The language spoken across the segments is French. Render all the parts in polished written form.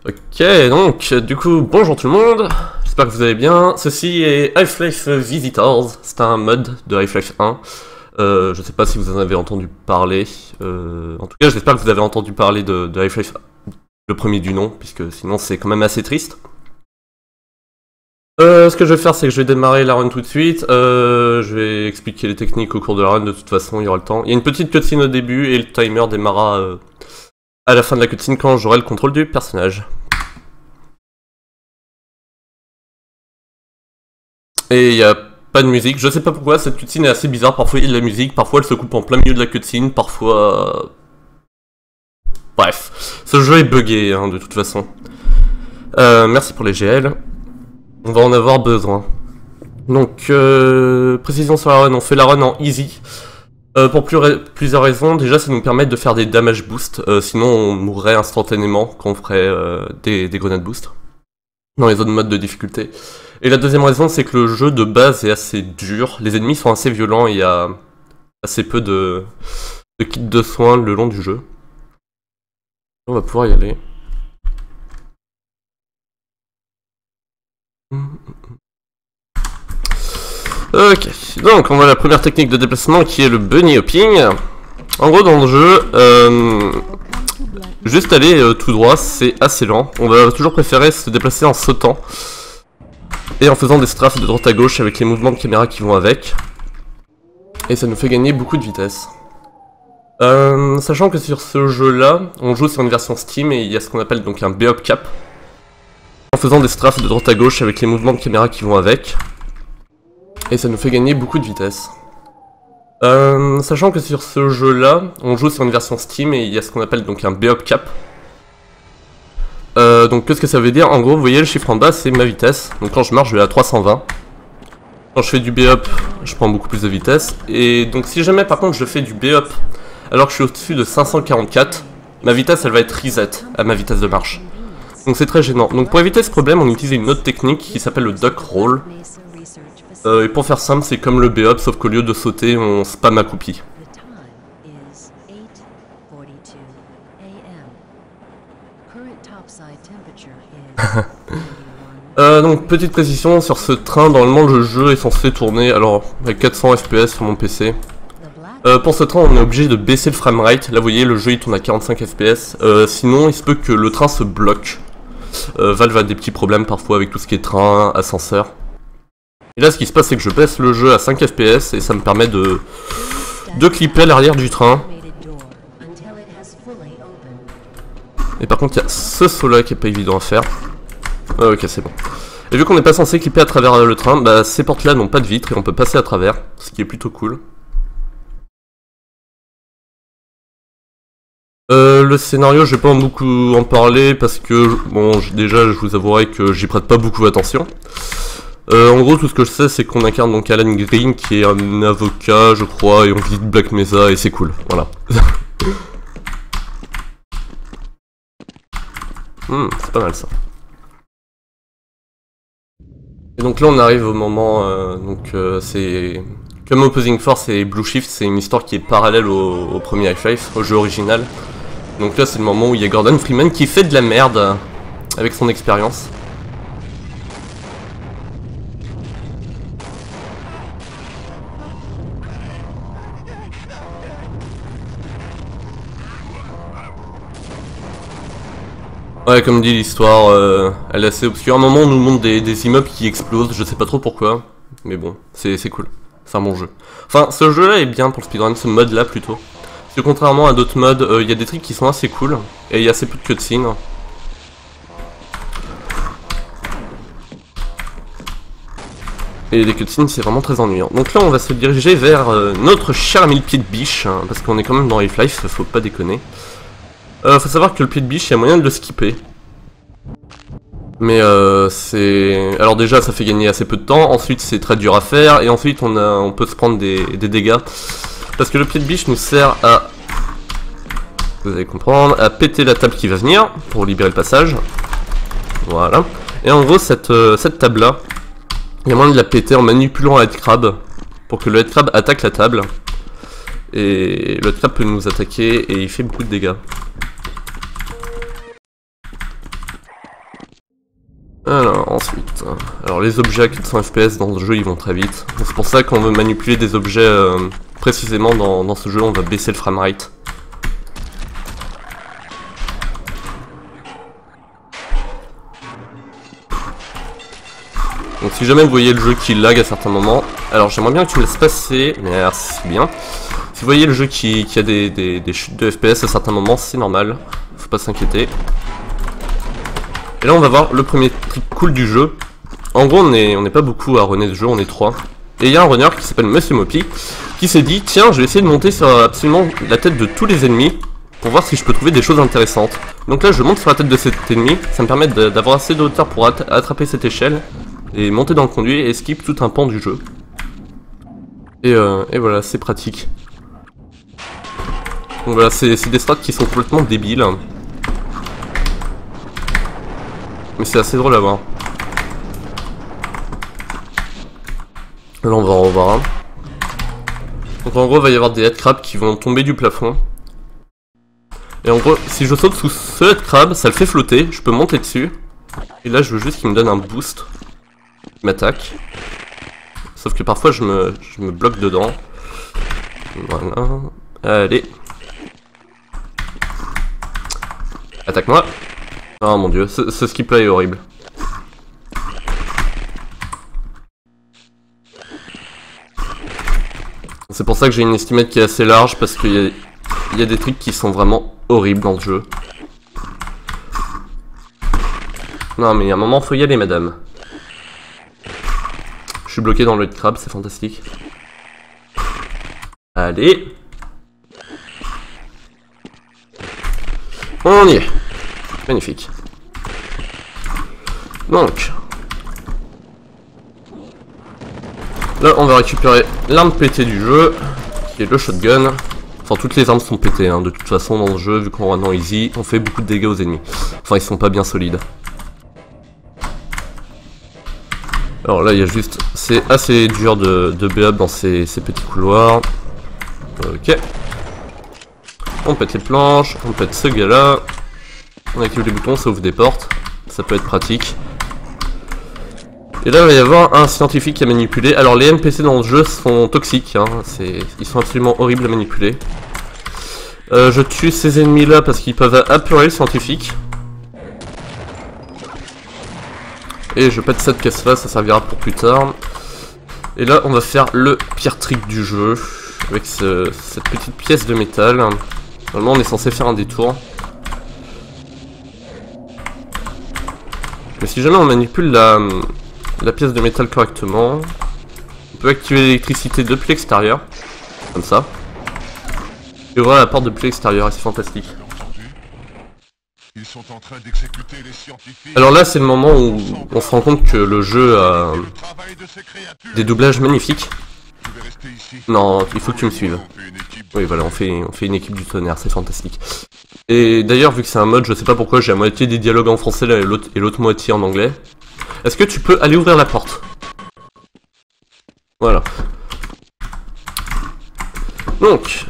Ok, donc, du coup, bonjour tout le monde, j'espère que vous allez bien. Ceci est Half-Life Visitors, c'est un mod de Half-Life 1. Je sais pas si vous en avez entendu parler, en tout cas j'espère que vous avez entendu parler de Half-Life, le premier du nom, puisque sinon c'est quand même assez triste. Ce que je vais faire, c'est que je vais démarrer la run tout de suite, je vais expliquer les techniques au cours de la run, de toute façon il y aura le temps. Il y a une petite cutscene au début et le timer démarrera à la fin de la cutscene quand j'aurai le contrôle du personnage. Et il n'y a pas de musique, je sais pas pourquoi, cette cutscene est assez bizarre, parfois il y a de la musique, parfois elle se coupe en plein milieu de la cutscene, parfois... Bref, ce jeu est buggé hein, de toute façon. Merci pour les GL, on va en avoir besoin. Donc, précision sur la run, on fait la run en easy. Pour plusieurs raisons, déjà ça nous permet de faire des damage boost, sinon on mourrait instantanément quand on ferait des grenades boost dans les autres modes de difficulté. Et la deuxième raison, c'est que le jeu de base est assez dur, les ennemis sont assez violents et il y a assez peu de kits de soins le long du jeu. On va pouvoir y aller. Ok, donc on voit la première technique de déplacement qui est le bunny hopping. En gros dans le jeu, juste aller tout droit c'est assez lent. On va toujours préférer se déplacer en sautant et en faisant des strafes de droite à gauche avec les mouvements de caméra qui vont avec. Et ça nous fait gagner beaucoup de vitesse. Sachant que sur ce jeu là, on joue sur une version Steam et il y a ce qu'on appelle donc un B-Hop Cap. En faisant des strafes de droite à gauche avec les mouvements de caméra qui vont avec. Et ça nous fait gagner beaucoup de vitesse. Sachant que sur ce jeu là, on joue sur une version Steam et il y a ce qu'on appelle donc un B-Hop Cap. Donc qu'est-ce que ça veut dire? En gros vous voyez le chiffre en bas c'est ma vitesse. Donc quand je marche je vais à 320. Quand je fais du B-Up je prends beaucoup plus de vitesse. Et donc si jamais par contre je fais du B-Up alors que je suis au-dessus de 544, ma vitesse elle va être reset à ma vitesse de marche. Donc c'est très gênant. Donc pour éviter ce problème on utilise une autre technique qui s'appelle le duck roll. Et pour faire simple c'est comme le B-Up sauf qu'au lieu de sauter on spam accroupi. Donc petite précision sur ce train, normalement le jeu est censé tourner alors avec 400 fps sur mon PC. Pour ce train on est obligé de baisser le framerate, là vous voyez le jeu il tourne à 45 fps, sinon il se peut que le train se bloque. Valve a des petits problèmes parfois avec tout ce qui est train, ascenseur. Et là ce qui se passe c'est que je baisse le jeu à 5 fps et ça me permet de clipper l'arrière du train. Et par contre il y a ce saut là qui est pas évident à faire. Ok c'est bon. Et vu qu'on n'est pas censé clipper à travers le train, bah ces portes là n'ont pas de vitre et on peut passer à travers, ce qui est plutôt cool. Le scénario je vais pas beaucoup en parler parce que bon déjà je vous avouerai que j'y prête pas beaucoup attention. En gros tout ce que je sais c'est qu'on incarne donc Alan Green qui est un avocat je crois et on visite Black Mesa et c'est cool, voilà. C'est pas mal ça. Et donc là on arrive au moment, c'est comme Opposing Force et Blue Shift, c'est une histoire qui est parallèle au premier Half-Life, au jeu original. Donc là c'est le moment où il y a Gordon Freeman qui fait de la merde avec son expérience. Ouais, comme dit l'histoire, elle est assez obscure. À un moment, on nous montre des immeubles qui explosent, je sais pas trop pourquoi, mais bon, c'est cool. C'est un bon jeu. Enfin, ce jeu-là est bien pour le speedrun, ce mode-là plutôt. Parce que contrairement à d'autres modes, il y a des trucs qui sont assez cool, et il y a assez peu de cutscenes. Et les cutscenes, c'est vraiment très ennuyant. Donc là, on va se diriger vers notre cher ami le pied de biche, hein, parce qu'on est quand même dans Half-Life, faut pas déconner. Faut savoir que le pied de biche, il y a moyen de le skipper. Mais c'est... Alors déjà, ça fait gagner assez peu de temps, ensuite c'est très dur à faire, et ensuite on peut se prendre des dégâts. Parce que le pied de biche nous sert à... Vous allez comprendre, à péter la table qui va venir, pour libérer le passage. Voilà. Et en gros, cette table-là, il y a moyen de la péter en manipulant un headcrab, pour que le headcrab attaque la table. Et le headcrab peut nous attaquer, et il fait beaucoup de dégâts. Alors ensuite, alors les objets à 400 FPS dans ce jeu ils vont très vite. C'est pour ça qu'on veut manipuler des objets précisément dans ce jeu, on va baisser le framerate. Donc si jamais vous voyez le jeu qui lag à certains moments, alors j'aimerais bien que tu me laisses passer, merci bien. Si vous voyez le jeu qui a des chutes de FPS à certains moments, c'est normal, faut pas s'inquiéter. Et là on va voir le premier truc cool du jeu. En gros on n'est pas beaucoup à runner ce jeu, on est 3. Et il y a un runner qui s'appelle Monsieur Mopi qui s'est dit tiens je vais essayer de monter sur absolument la tête de tous les ennemis pour voir si je peux trouver des choses intéressantes. Donc là je monte sur la tête de cet ennemi, ça me permet d'avoir assez de hauteur pour attraper cette échelle et monter dans le conduit et skip tout un pan du jeu. Et voilà, c'est pratique. Donc voilà, c'est des strats qui sont complètement débiles. Mais c'est assez drôle à voir. Là on va en revoir un. Donc en gros il va y avoir des headcrabs qui vont tomber du plafond. Et en gros si je saute sous ce headcrab ça le fait flotter, je peux monter dessus. Et là je veux juste qu'il me donne un boost. Il m'attaque. Sauf que parfois je me bloque dedans. Voilà. Allez. Attaque-moi. Oh mon dieu, ce skip là est horrible. C'est pour ça que j'ai une estimate qui est assez large parce qu'il y a des trucs qui sont vraiment horribles dans le jeu. Non mais il y a un moment faut y aller madame. Je suis bloqué dans le crabe, c'est fantastique. Allez. On y est. Magnifique. Donc. Là, on va récupérer l'arme pétée du jeu, qui est le shotgun. Enfin, toutes les armes sont pétées, hein, de toute façon, dans le jeu, vu qu'on run en easy, on fait beaucoup de dégâts aux ennemis. Enfin, ils sont pas bien solides. Alors là, il y a juste... C'est assez dur de B-up dans ces petits couloirs. Ok. On pète les planches, on pète ce gars-là. On active les boutons, ça ouvre des portes. Ça peut être pratique. Et là, il va y avoir un scientifique à manipuler. Alors, les NPC dans le jeu sont toxiques. Hein. Ils sont absolument horribles à manipuler. Je tue ces ennemis-là parce qu'ils peuvent apurer le scientifique. Et je pète cette caisse-là, ça servira pour plus tard. Et là, on va faire le pire trick du jeu. Avec cette petite pièce de métal. Normalement, on est censé faire un détour. Mais si jamais on manipule la pièce de métal correctement, on peut activer l'électricité depuis l'extérieur. Comme ça. Et ouvrir la porte depuis l'extérieur, et c'est fantastique. Ils sont en train d'exécuter les scientifiques. Alors là, c'est le moment où on se rend compte que le jeu a des doublages magnifiques. Non, il faut que tu me suives. Oui, voilà, on fait une équipe du tonnerre, c'est fantastique. Et d'ailleurs, vu que c'est un mode, je sais pas pourquoi j'ai la moitié des dialogues en français là, et l'autre moitié en anglais. Est-ce que tu peux aller ouvrir la porte? Voilà. Donc,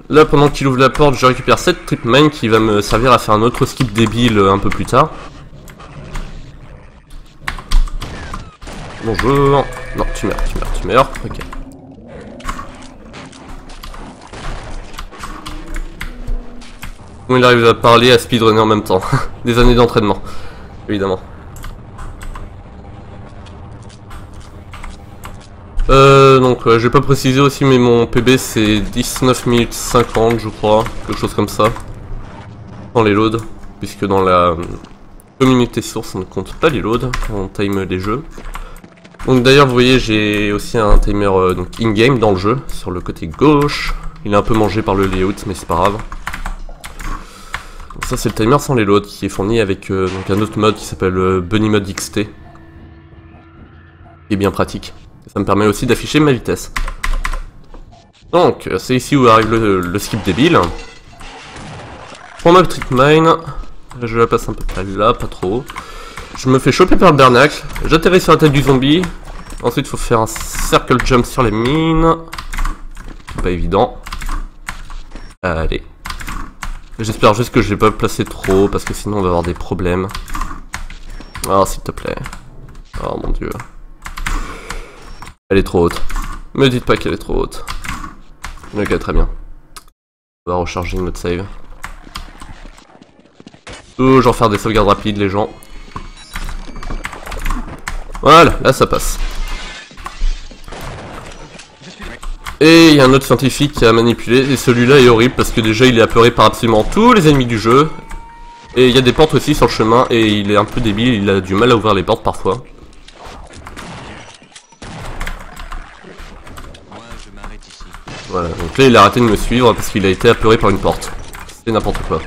là, pendant qu'il ouvre la porte, je récupère cette trip mine qui va me servir à faire un autre skip débile un peu plus tard. Bonjour. Non, tu meurs. Ok. Bon, il arrive à parler, à speedrunner en même temps. Des années d'entraînement, évidemment. Donc je vais pas préciser aussi, mais mon PB c'est 19 minutes 50 je crois, quelque chose comme ça. Dans les loads, puisque dans la communauté source on ne compte pas les loads quand on time les jeux. Donc d'ailleurs vous voyez j'ai aussi un timer donc in-game dans le jeu, sur le côté gauche. Il est un peu mangé par le layout mais c'est pas grave. Donc ça c'est le timer sans les loads qui est fourni avec donc un autre mode qui s'appelle Bunny Mode XT. Qui est bien pratique. Ça me permet aussi d'afficher ma vitesse. Donc, c'est ici où arrive le skip débile. Je prends ma petite mine. Je la passe un peu par là, pas trop. Je me fais choper par le bernacle. J'atterris sur la tête du zombie. Ensuite, il faut faire un circle jump sur les mines. Pas évident. Allez. J'espère juste que je l'ai pas placé trop, parce que sinon on va avoir des problèmes. Oh, s'il te plaît. Oh mon dieu. Elle est trop haute. Me dites pas qu'elle est trop haute. Ok, très bien. On va recharger notre save. Toujours faire des sauvegardes rapides, les gens. Voilà, là ça passe. Et il y a un autre scientifique qui a manipulé, et celui-là est horrible parce que déjà il est apeuré par absolument tous les ennemis du jeu. Et il y a des portes aussi sur le chemin, et il est un peu débile, il a du mal à ouvrir les portes parfois. Voilà, donc là il a arrêté de me suivre parce qu'il a été apeuré par une porte. C'est n'importe quoi.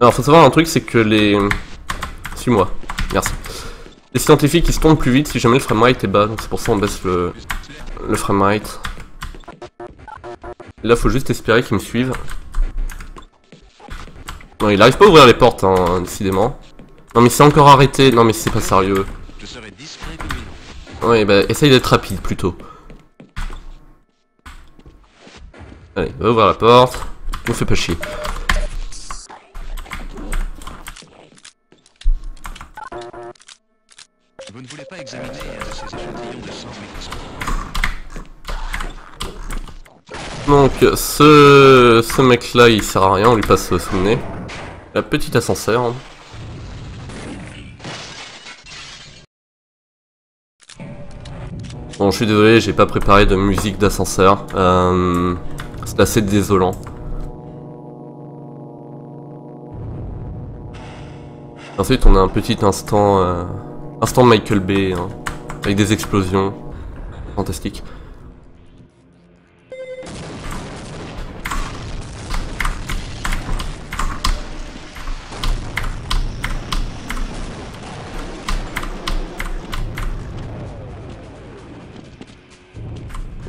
Alors faut savoir un truc, c'est que les... Suis-moi, merci. Les scientifiques ils se tournent plus vite si jamais le framerate est bas, donc c'est pour ça on baisse le framerate. Là faut juste espérer qu'ils me suivent. Non, il arrive pas à ouvrir les portes, hein, décidément. Non mais c'est encore arrêté, non mais c'est pas sérieux. Ouais bah essaye d'être rapide plutôt. Allez, va ouvrir la porte. Ne fais pas chier. Vous ne voulez pas examiner ces échantillons de sang microscopique? Donc ce mec là il sert à rien, on lui passe sous le nez. La petite ascenseur. Bon je suis désolé, j'ai pas préparé de musique d'ascenseur. C'est assez désolant. Ensuite on a un petit instant Michael Bay hein, avec des explosions. Fantastique.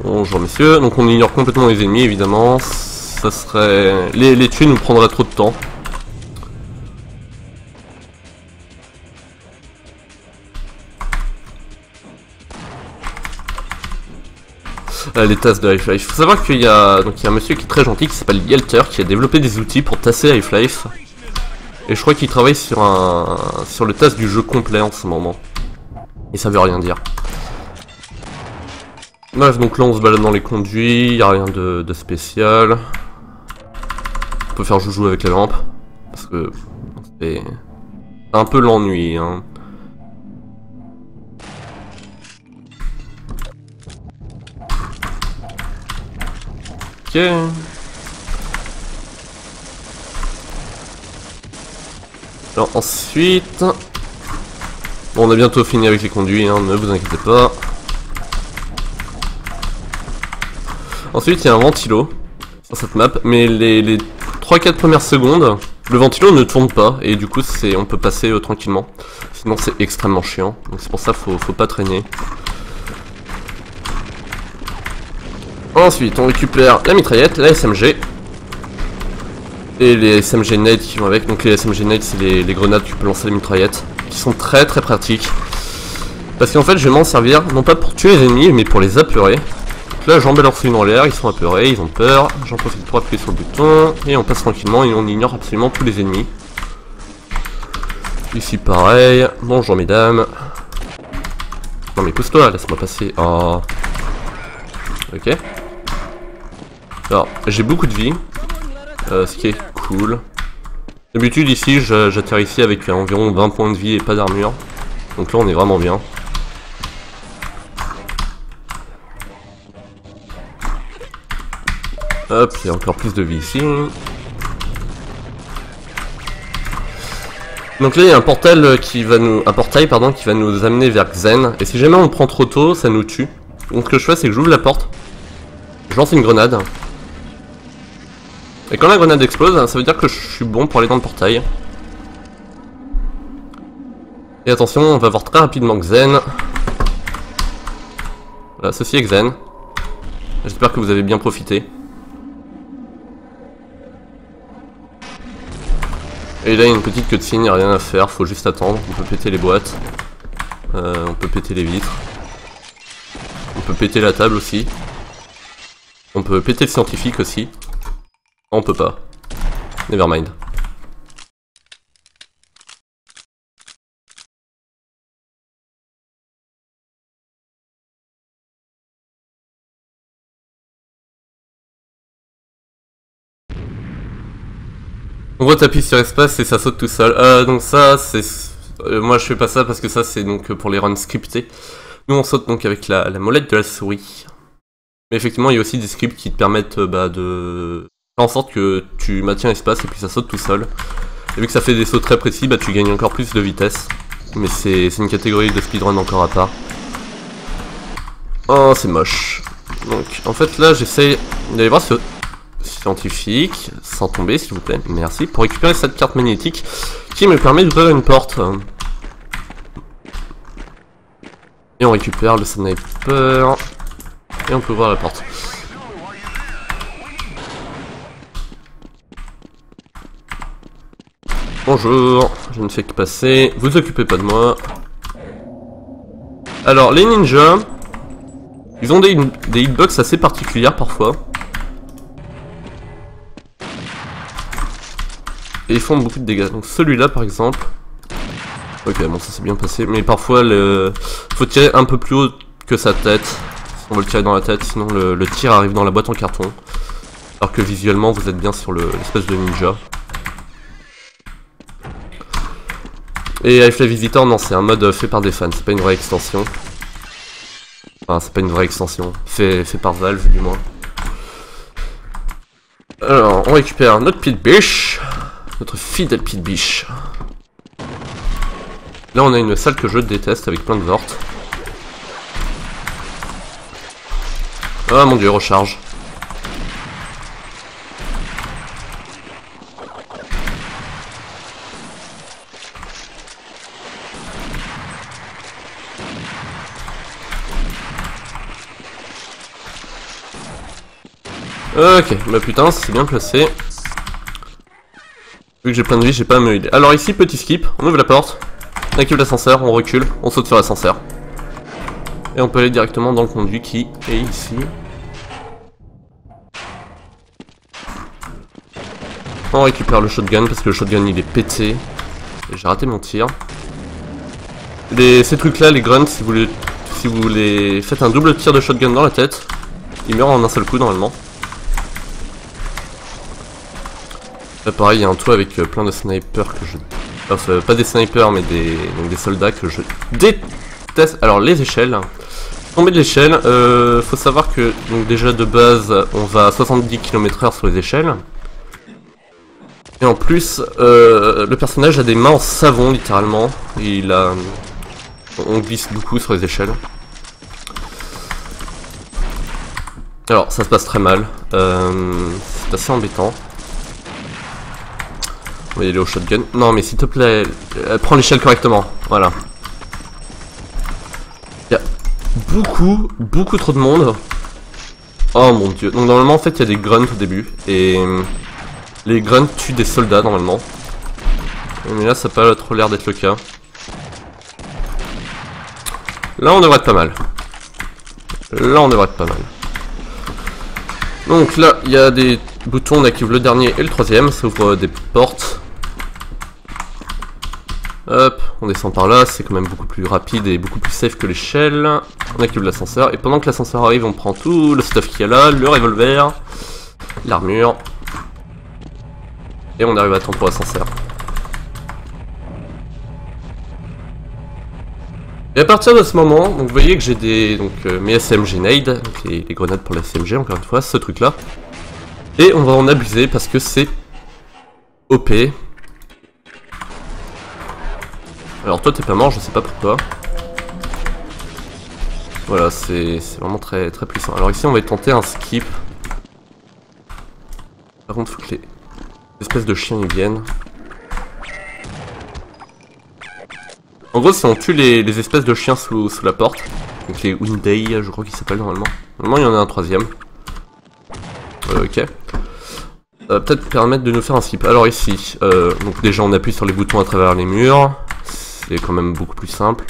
Bonjour messieurs, donc on ignore complètement les ennemis évidemment. Ça serait... Les tuer nous prendrait trop de temps. Les tasses de Half-Life. Faut savoir qu'il y a un monsieur qui est très gentil qui s'appelle Yelter qui a développé des outils pour tasser Half-Life. Et je crois qu'il travaille sur le tasse du jeu complet en ce moment. Et ça veut rien dire. Bref, donc là on se balade dans les conduits, y a rien de spécial. On peut faire joujou avec la lampe. Parce que c'est un peu l'ennui hein. Ok. Alors ensuite... Bon, on a bientôt fini avec les conduits, hein, ne vous inquiétez pas. Ensuite, il y a un ventilo sur cette map, mais les 3-4 premières secondes, le ventilo ne tourne pas, et du coup, on peut passer tranquillement. Sinon, c'est extrêmement chiant, donc c'est pour ça qu'il faut pas traîner. Ensuite, on récupère la mitraillette, la SMG, et les SMG nades qui vont avec. Donc les SMG nades, c'est les grenades que tu peux lancer les mitraillettes, qui sont très très pratiques. Parce qu'en fait, je vais m'en servir, non pas pour tuer les ennemis, mais pour les apeurer. Donc là, j'embelle leur fouille dans l'air, ils sont apeurés, ils ont peur. J'en profite pour appuyer sur le bouton, et on passe tranquillement, et on ignore absolument tous les ennemis. Ici, pareil. Bonjour, mesdames. Non mais pousse-toi, laisse-moi passer. Oh. Ok. Alors, j'ai beaucoup de vie, ce qui est cool. D'habitude ici, j'atterris ici avec environ 20 points de vie et pas d'armure. Donc là, on est vraiment bien. Hop, il y a encore plus de vie ici. Donc là, il y a un portail qui va nous amener vers Xen. Et si jamais on le prend trop tôt, ça nous tue. Donc ce que je fais, c'est que j'ouvre la porte, je lance une grenade. Et quand la grenade explose, ça veut dire que je suis bon pour aller dans le portail. Et attention, on va voir très rapidement Xen. Voilà, ceci est Xen. J'espère que vous avez bien profité. Et là, il y a une petite cutscene, il n'y a rien à faire, faut juste attendre. On peut péter les boîtes. On peut péter les vitres. On peut péter la table aussi. On peut péter le scientifique aussi. On peut pas. Nevermind. On voit t'appuies sur espace et ça saute tout seul. Donc ça c'est... moi je fais pas ça parce que ça c'est donc pour les runs scriptés. Nous on saute donc avec la molette de la souris. Mais effectivement il y a aussi des scripts qui te permettent de faire en sorte que tu maintiens l'espace et puis ça saute tout seul. Et vu que ça fait des sauts très précis, tu gagnes encore plus de vitesse. Mais c'est une catégorie de speedrun encore à part. Oh c'est moche. Donc en fait là j'essaye d'aller voir ce scientifique, sans tomber s'il vous plaît, merci, pour récupérer cette carte magnétique qui me permet d'ouvrir une porte. Et on récupère le sniper, et on peut ouvrir la porte. Bonjour, je ne fais que passer, vous occupez pas de moi. Alors les ninjas, ils ont des hitbox assez particulières parfois. Et ils font beaucoup de dégâts. Donc celui-là par exemple. Ok bon ça s'est bien passé. Mais parfois faut tirer un peu plus haut que sa tête. Si on veut le tirer dans la tête. Sinon le tir arrive dans la boîte en carton. Alors que visuellement vous êtes bien sur l'espèce de ninja. Et avec la Visitor non c'est un mode fait par des fans. C'est pas une vraie extension. Enfin c'est pas une vraie extension. Fait par Valve du moins. Alors on récupère notre petite biche. Notre fidèle petite biche. Là on a une salle que je déteste avec plein de vortes. Ah mon dieu, recharge. Ok, bah putain, c'est bien placé. Vu que j'ai plein de vie, j'ai pas à me aider. Alors ici, petit skip, on ouvre la porte, on active l'ascenseur, on recule, on saute sur l'ascenseur. Et on peut aller directement dans le conduit qui est ici. On récupère le shotgun parce que le shotgun il est pété. Et j'ai raté mon tir. Ces trucs là, les grunts, si vous les faites un double tir de shotgun dans la tête, ils meurent en un seul coup normalement. Là pareil, il y a un toit avec plein de snipers que je... Enfin, pas des snipers, mais des soldats que je déteste. Alors, les échelles. Tomber de l'échelle, faut savoir que, donc déjà de base, on va à 70 km/h sur les échelles. Et en plus, le personnage a des mains en savon, littéralement. Et on glisse beaucoup sur les échelles. Alors, ça se passe très mal. C'est assez embêtant. On va y aller au shotgun. Non mais s'il te plaît, prends l'échelle correctement. Voilà. Il y a beaucoup trop de monde. Oh mon dieu. Donc normalement en fait il y a des grunts au début. Et les grunts tuent des soldats normalement. Mais là ça n'a pas trop l'air d'être le cas. Là on devrait être pas mal. Donc là il y a des boutons, on active le dernier et le troisième. Ça ouvre des portes. Hop, on descend par là, c'est quand même beaucoup plus rapide et beaucoup plus safe que l'échelle. On active l'ascenseur, et pendant que l'ascenseur arrive, on prend tout le stuff qu'il y a là, le revolver, l'armure. Et on arrive à temps pour l'ascenseur. Et à partir de ce moment, donc vous voyez que j'ai mes SMG nade, donc les grenades pour la SMG, encore une fois, ce truc là. Et on va en abuser parce que c'est OP. Alors toi t'es pas mort, je sais pas pourquoi. Voilà, c'est vraiment très puissant. Alors ici on va tenter un skip. Par contre faut que les espèces de chiens ils viennent. En gros si on tue les espèces de chiens sous la porte, donc les Winday je crois qu'ils s'appellent normalement. Normalement il y en a un troisième. Ok. Peut-être permettre de nous faire un skip. Alors ici, donc déjà on appuie sur les boutons à travers les murs. C'est quand même beaucoup plus simple.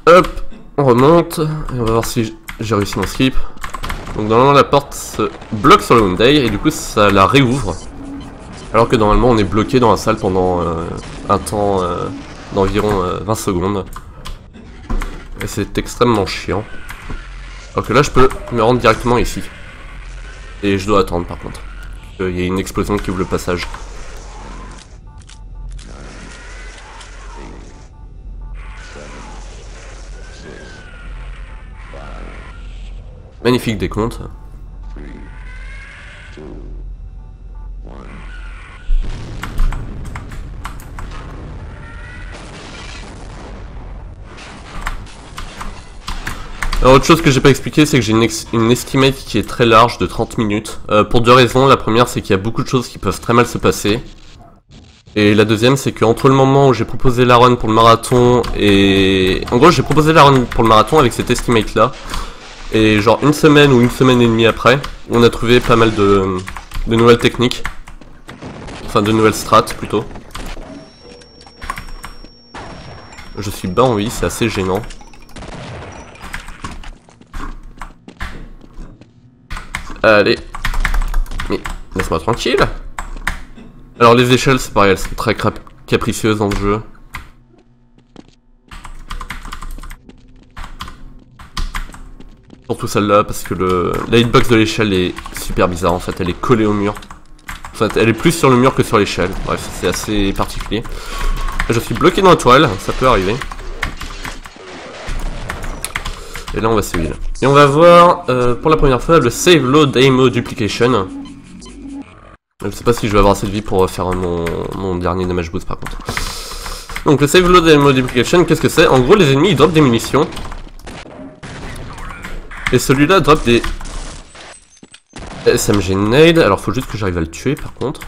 Hop, on remonte. Et on va voir si j'ai réussi mon skip. Donc normalement la porte se bloque sur le Hyundai et du coup ça la réouvre. Alors que normalement on est bloqué dans la salle pendant un temps d'environ 20 secondes. Et c'est extrêmement chiant. Alors que là je peux me rendre directement ici. Et je dois attendre par contre. Il y a une explosion qui ouvre le passage. Magnifique décompte. Alors autre chose que j'ai pas expliqué, c'est que j'ai une estimate qui est très large de 30 minutes. Pour deux raisons. La première, c'est qu'il y a beaucoup de choses qui peuvent très mal se passer. Et la deuxième, c'est qu'entre le moment où j'ai proposé la run pour le marathon et... En gros, j'ai proposé la run pour le marathon avec cette estimate là. Et genre une semaine ou une semaine et demie après, on a trouvé pas mal de nouvelles techniques. Enfin de nouvelles strats plutôt. Je suis bas en vie, c'est assez gênant. Allez. Mais laisse-moi tranquille. Alors les échelles c'est pareil, elles sont très capricieuses dans le jeu. Surtout celle-là parce que la hitbox de l'échelle est super bizarre en fait, elle est collée au mur. En fait, elle est plus sur le mur que sur l'échelle. Bref, c'est assez particulier. Je suis bloqué dans la toile, ça peut arriver. Et là on va se heal. Et on va voir pour la première fois le Save Load Aimo Duplication. Je sais pas si je vais avoir assez de vie pour faire mon dernier damage boost par contre. Donc le Save Load Aimo Duplication, qu'est-ce que c'est? En gros les ennemis ils droppent des munitions. Et celui-là drop des SMG nade. Alors faut juste que j'arrive à le tuer par contre.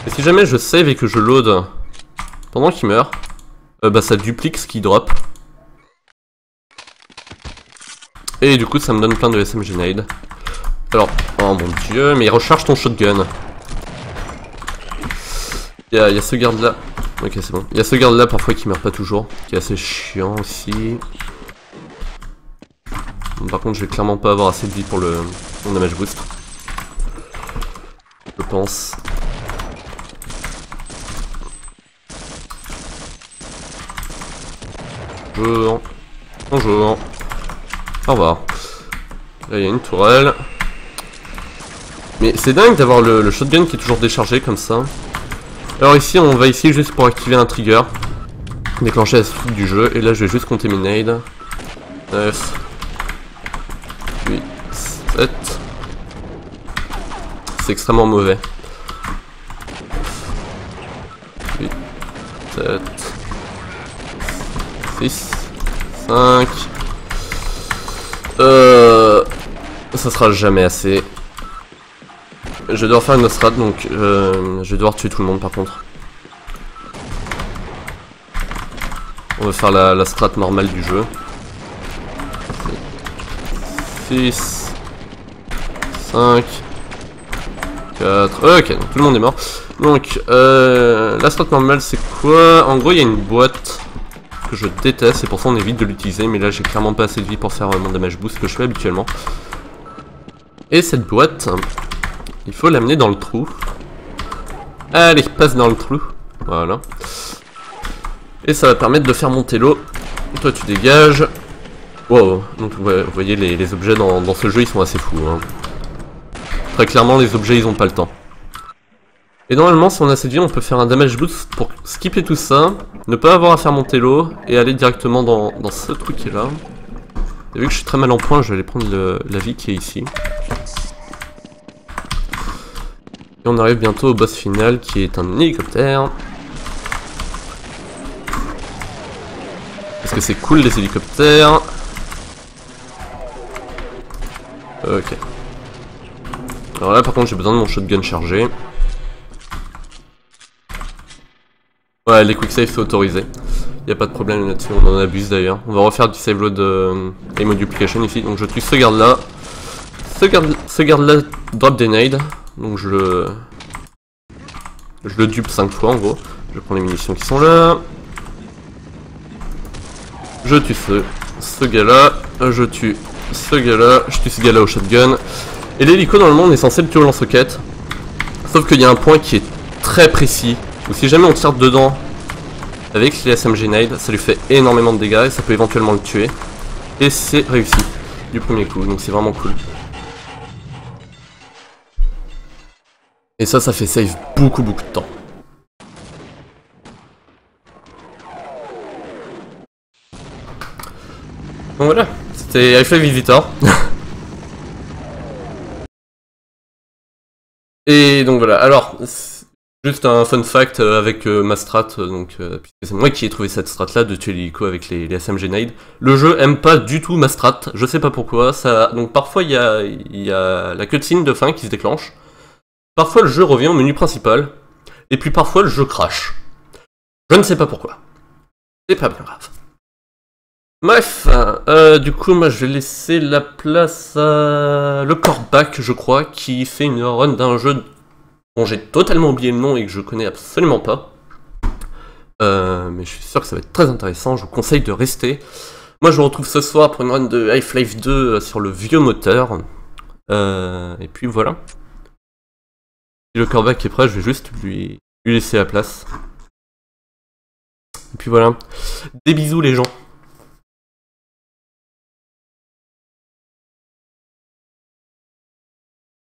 Et si jamais je save et que je load pendant qu'il meurt, bah ça duplique ce qu'il drop. Et du coup ça me donne plein de SMG nade. Alors, oh mon dieu, mais il recharge ton shotgun. Il y a ce garde là. Ok c'est bon. Il y a ce garde là parfois qui meurt pas toujours, qui est assez chiant aussi. Par contre je vais clairement pas avoir assez de vie pour mon damage boost. Je pense. Bonjour. Bonjour. Au revoir. Là il y a une tourelle. Mais c'est dingue d'avoir le shotgun qui est toujours déchargé comme ça. Alors ici on va ici juste pour activer un trigger. Déclencher la suite du jeu. Et là je vais juste compter mes nades. 9. 8. 7. C'est extrêmement mauvais. 8. 7. 6. 5. Ça sera jamais assez. Je vais devoir faire une autre strat donc je vais devoir tuer tout le monde par contre. On va faire la strat normale du jeu. 6 5 4. Ok, donc tout le monde est mort. Donc la strat normale c'est quoi? En gros il y a une boîte que je déteste et pour ça on évite de l'utiliser, mais là j'ai clairement pas assez de vie pour faire mon damage boost que je fais habituellement. Et cette boîte, il faut l'amener dans le trou. Allez, passe dans le trou. Voilà. Et ça va permettre de faire monter l'eau. Toi tu dégages. Wow. Donc vous voyez les objets dans ce jeu ils sont assez fous. Hein. Très clairement les objets ils ont pas le temps. Et normalement si on a cette vie on peut faire un damage boost pour skipper tout ça. Ne pas avoir à faire monter l'eau. Et aller directement dans ce truc qui est là. Et vu que je suis très mal en point je vais aller prendre la vie qui est ici. Et on arrive bientôt au boss final qui est un hélicoptère. Parce que c'est cool les hélicoptères. Ok. Alors là par contre j'ai besoin de mon shotgun chargé. Ouais les quick save c'est autorisé. Y a pas de problème là-dessus, on en abuse d'ailleurs. On va refaire du save load Aimo Duplication ici. Donc je tue ce garde là. Ce garde là drop des nades. Donc je le dupe 5 fois en gros. Je prends les munitions qui sont là. Je tue ce gars là. Je tue ce gars là. Je tue ce gars là au shotgun. Et l'hélico normalement on est censé le tuer au lance-roquette. Sauf qu'il y a un point qui est très précis. Où si jamais on tire dedans avec les SMG nade, ça lui fait énormément de dégâts et ça peut éventuellement le tuer. Et c'est réussi du premier coup, donc c'est vraiment cool. Et ça fait save beaucoup de temps. Donc voilà, c'était Half-Life Visitor. Et donc voilà, alors, juste un fun fact avec ma strat, donc, puisque c'est moi qui ai trouvé cette strat là de tuer l'hélico avec les SMG Nade. Le jeu aime pas du tout ma strat, je sais pas pourquoi, donc parfois il y a la cutscene de fin qui se déclenche, parfois le jeu revient au menu principal, et puis parfois le jeu crash. Je ne sais pas pourquoi. C'est pas bien grave. Bref, du coup, moi je vais laisser la place à le Corbac, je crois, qui fait une run d'un jeu dont j'ai totalement oublié le nom et que je connais absolument pas. Mais je suis sûr que ça va être très intéressant, je vous conseille de rester. Moi je vous retrouve ce soir pour une run de Half-Life 2 sur le vieux moteur. Et puis voilà. Si le Corbac est prêt, je vais juste lui laisser la place. Et puis voilà. Des bisous les gens.